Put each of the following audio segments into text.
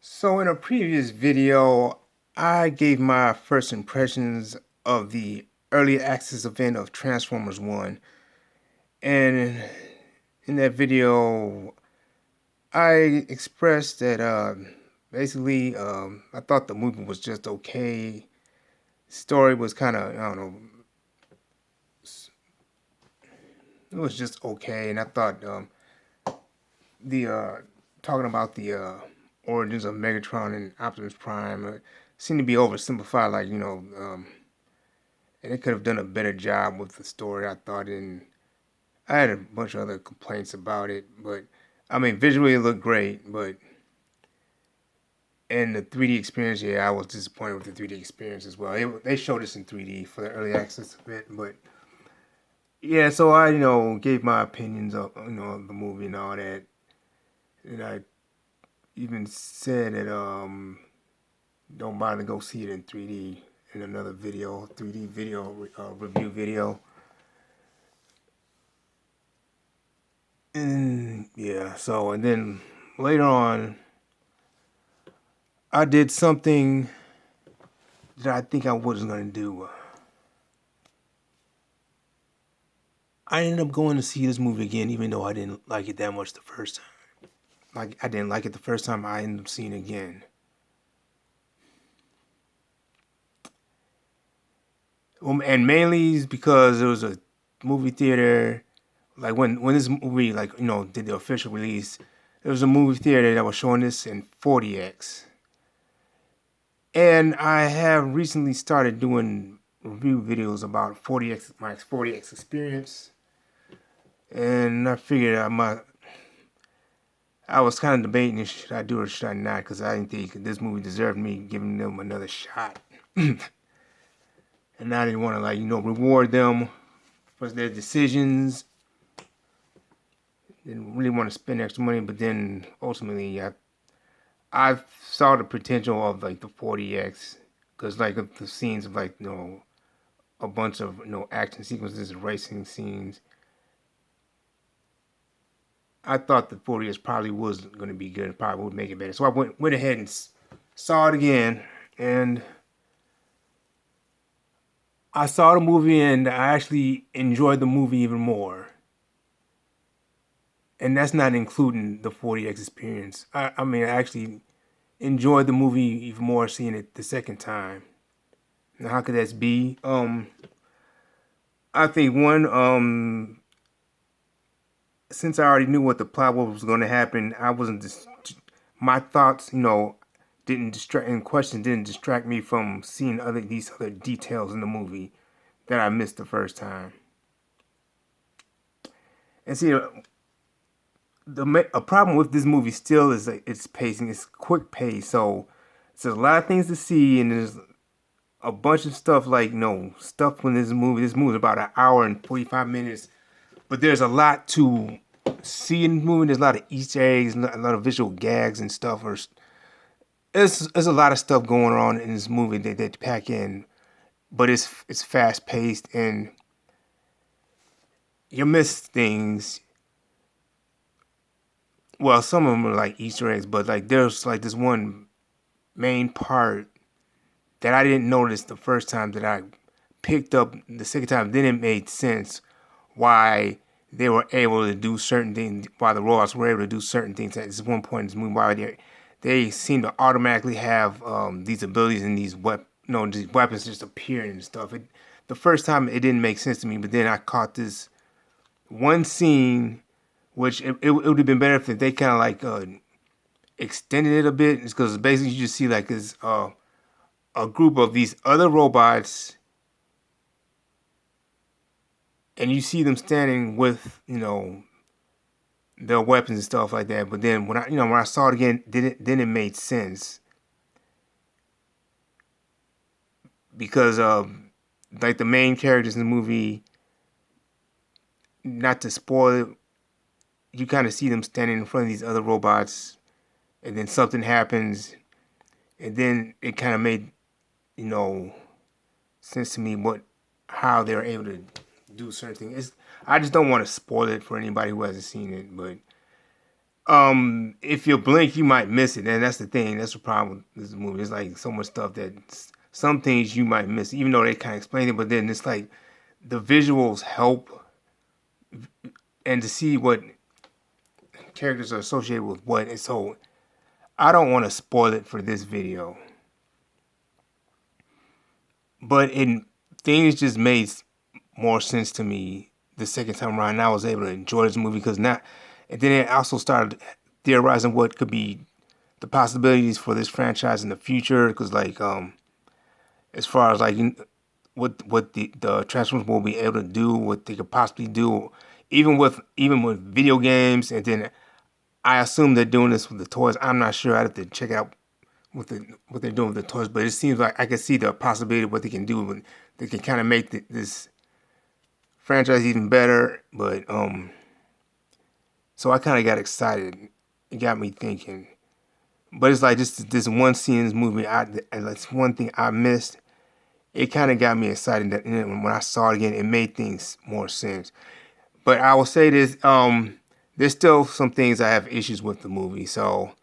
So in a previous video, I gave my first impressions of the early access event of Transformers 1. And in that video, I expressed that basically I thought the movie was just okay. Story was kind of, I don't know, it was just okay. And I thought the talking about the origins of Megatron and Optimus Prime seemed to be oversimplified, like, and they could have done a better job with the story, I thought. And I had a bunch of other complaints about it, but I mean, visually it looked great, but and the 3D experience, yeah, I was disappointed with the 3D experience as well. They showed us in 3D for the early access event, but yeah, so I, gave my opinions of, of the movie and all that, and I even said that don't bother to go see it in 3D in another video, 3D video review video. And yeah, so and then later on, I did something that I think I wasn't gonna do. I ended up going to see this movie again, even though I didn't like it that much the first time. Like I didn't like it the first time, I ended up seeing it again. And mainly because it was a movie theater. Like when this movie did the official release, there was a movie theater that was showing this in 40x. And I have recently started doing review videos about 40x, my 40x experience. And I figured I was kind of debating should I do it or should I not, because I didn't think this movie deserved me giving them another shot. And I didn't want to reward them for their decisions. Didn't really want to spend extra money, but then ultimately I saw the potential of like the 40x, because like the scenes of a bunch of action sequences, racing scenes. I thought the 40x probably was going to be good, probably would make it better. So I went ahead and saw it again, and I saw the movie and I actually enjoyed the movie even more. And that's not including the 40x experience. I mean, I actually enjoyed the movie even more seeing it the second time. Now, how could that be? I think one, since I already knew what the plot was going to happen, I wasn't just my thoughts, didn't distract and questions didn't distract me from seeing these other details in the movie that I missed the first time. And see, a problem with this movie still is like its pacing. It's quick pace, so there's a lot of things to see, and there's a bunch of stuff stuff when this movie. This movie is about an hour and 45 minutes, but there's a lot to see in the movie. There's a lot of Easter eggs, a lot of visual gags and stuff. There's a lot of stuff going on in this movie that they pack in, but it's fast paced and you miss things. Well, some of them are like Easter eggs, but like there's like this one main part that I didn't notice the first time that I picked up the second time. Then it made sense why they were able to do certain things, why the robots were able to do certain things at this one point in this movie, why they seem to automatically have these abilities and these these weapons just appearing and stuff. The first time it didn't make sense to me, but then I caught this one scene, which it would have been better if they kind of extended it a bit, because basically you just see like this a group of these other robots, and you see them standing with their weapons and stuff like that. But then when I saw it again, then it made sense, because like the main characters in the movie, not to spoil it, you kind of see them standing in front of these other robots, and then something happens, and then it kind of made you know sense to me how they're able to do certain things. I just don't want to spoil it for anybody who hasn't seen it, but If you blink, you might miss it, and that's the thing. That's the problem with this movie. It's like so much stuff that some things you might miss, even though they kind of explain it. But then it's like the visuals help, and to see what characters are associated with what. And so I don't want to spoil it for this video, but things just made more sense to me the second time around. And I was able to enjoy this movie because now, and then it also started theorizing what could be the possibilities for this franchise in the future. Because like as far as like what the Transformers will be able to do, what they could possibly do, even with video games, and then I assume they're doing this with the toys. I'm not sure. I have to check out what they're doing with the toys, but it seems like I can see the possibility of what they can do. When they can kind of make this franchise even better. But so I kind of got excited. It got me thinking. But it's like just this one scene in this movie. That's one thing I missed. It kind of got me excited that when I saw it again, it made things more sense. But I will say this: there's still some things I have issues with the movie. So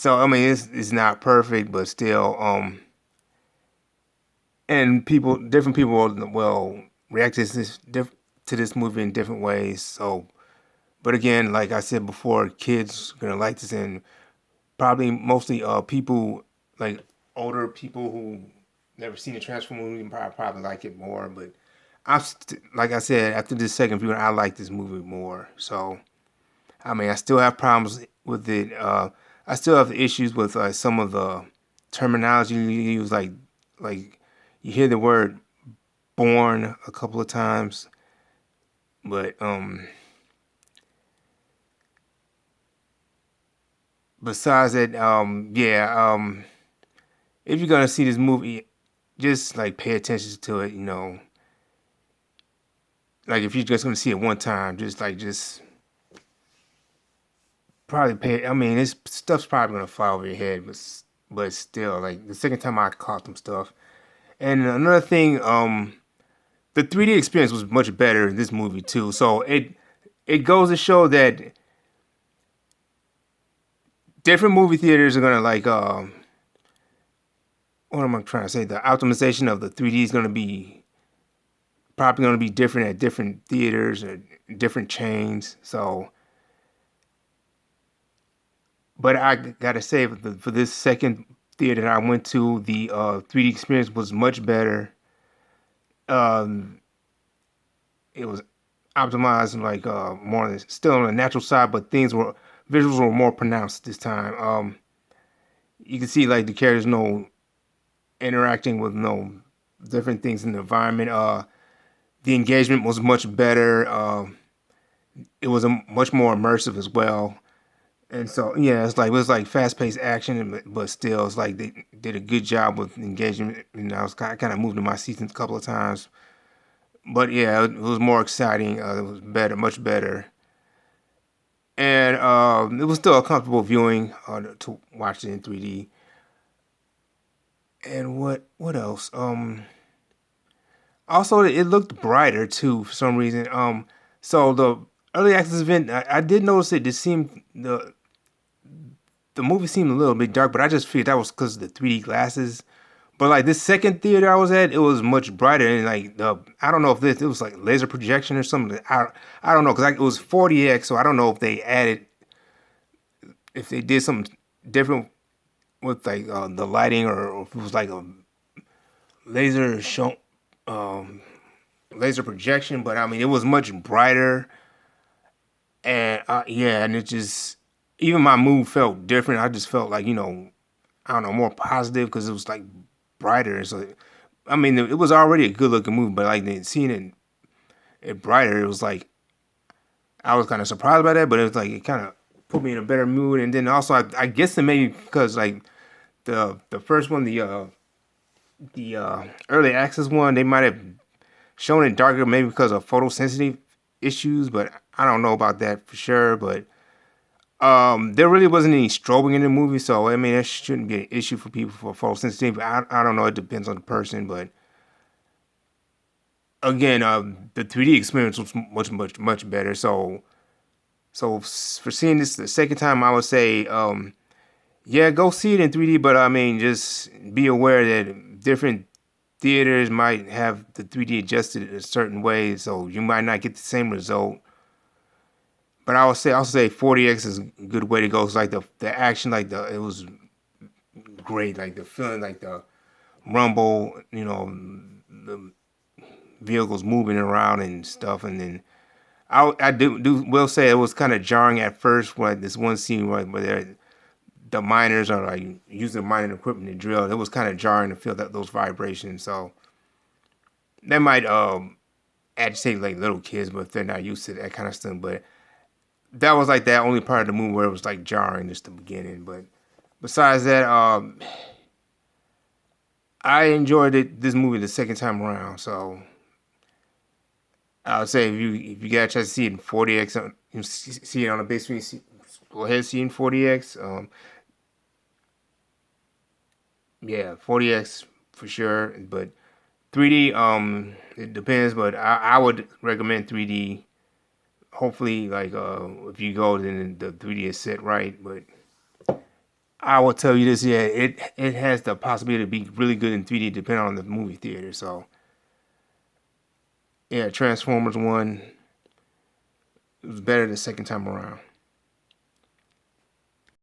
I mean, it's not perfect, but still, and different people will react to this movie in different ways. So, but again, like I said before, kids are gonna like this, and probably mostly people like older people who never seen a Transformers movie probably like it more. But like I said, after this second viewing, I like this movie more. So I mean, I still have problems with it. I still have issues with some of the terminology you use, like you hear the word "born" a couple of times, but besides that, yeah, if you're gonna see this movie, just like pay attention to it. Like if you're just gonna see it one time, just probably pay. I mean, this stuff's probably gonna fly over your head, but still, like the second time I caught some stuff. And another thing, the 3D experience was much better in this movie too. So it goes to show that different movie theaters are gonna like what am I trying to say? The optimization of the 3D is gonna be probably gonna be different at different theaters or different chains. So, but I gotta say for this second theater that I went to, the 3D experience was much better. Um, it was optimized and like more still on the natural side, but visuals were more pronounced this time. You can see like the characters interacting with different things in the environment. The engagement was much better. It was much more immersive as well. And so yeah, it was like fast paced action, but still it's like they did a good job with engagement. And I kind of moved in my seats a couple of times. But yeah, it was more exciting. It was better, much better. And it was still a comfortable viewing to watch it in 3D. And what else? Also it looked brighter too for some reason. So the early access event, I did notice it. It seemed the movie seemed a little bit dark, but I just figured that was because of the 3D glasses. But like this second theater I was at, it was much brighter, and like I don't know if it was like laser projection or something. I don't know because it was 40x, so I don't know if they did something different with like the lighting, or if it was like a laser show, um, laser projection. But I mean, it was much brighter, and yeah, and it just even my mood felt different. I just felt like I don't know, more positive because it was like brighter. So I mean, it was already a good looking movie, but like seeing it brighter, it was like I was kind of surprised by that, but it was like it kind of put me in a better mood. And then also, I guess it maybe because like the first one, the early access one, they might have shown it darker, maybe because of photosensitive issues, but I don't know about that for sure. But there really wasn't any strobing in the movie, so I mean that shouldn't be an issue for people for photosensitive. I don't know, it depends on the person, but again, the 3D experience was much better. For seeing this the second time, I would say, yeah, go see it in 3D. But I mean, just be aware that different theaters might have the 3D adjusted a certain way, so you might not get the same result. But I would say 40x is a good way to go. It's like the action, like it was great, like the feeling, like the rumble, the vehicles moving around and stuff, and then I will say it was kind of jarring at first when this one scene where the miners are like using mining equipment to drill. It was kind of jarring to feel those vibrations. So that might agitate like little kids, but if they're not used to that kind of stuff. But that was like that only part of the movie where it was like jarring just the beginning. But besides that, I enjoyed this movie the second time around. So I would say if you got a chance to see it in 40x, see it on the big screen, go ahead and see it in 40x. Yeah, 40x for sure. But 3D, it depends. But I would recommend 3D. Hopefully, like if you go, then the 3D is set right. But I will tell you this, yeah, it has the possibility to be really good in 3D depending on the movie theater. So yeah, Transformers 1 it was better the second time around.